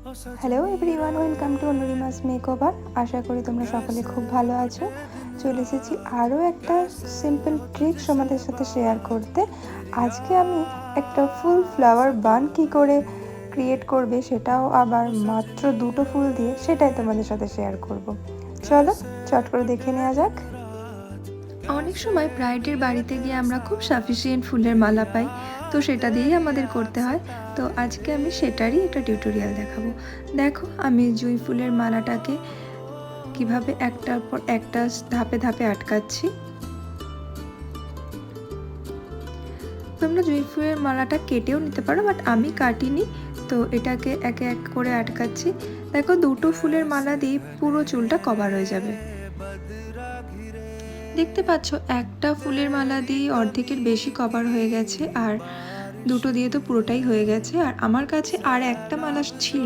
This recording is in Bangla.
Hello everyone, welcome to Anurima's makeover. আশা করি তোমরা সকলে খুব ভালো আছো। চলে এসেছি আরও একটা সিম্পল ট্রিক্স তোমাদের সাথে শেয়ার করতে। আজকে আমি একটা ফুল ফ্লাওয়ার বান কী করে ক্রিয়েট করবে, সেটাও আবার মাত্র দুটো ফুল দিয়ে, সেটাই তোমাদের সাথে শেয়ার করব। চলো চট করে দেখে নেওয়া যাক। অনেক সময় ব্রাইডের বাড়িতে গিয়ে আমরা খুব সাফিসিয়েন্ট ফুলের মালা পাই, তো সেটা দিয়েই আমাদের করতে হয়। তো আজকে আমি সেটারই একটা টিউটোরিয়াল দেখাবো। দেখো, আমি জুঁই ফুলের মালাটাকে কিভাবে একটার পর একটা ধাপে ধাপে আটকাচ্ছি। তোমরা জুঁই ফুলের মালাটা কেটেও নিতে পারো, বাট আমি কাটিনি, তো এটাকে একে এক করে আটকাচ্ছি। দেখো, দুটো ফুলের মালা দিয়ে পুরো চুলটা কভার হয়ে যাবে। দেখতে পাচ্ছ, একটা ফুলের মালা দিয়ে অর্ধেকের বেশি কভার হয়ে গেছে, আর দুটো দিয়ে তো পুরোটাই হয়ে গেছে। আর আমার কাছে আর একটা মালা ছিল,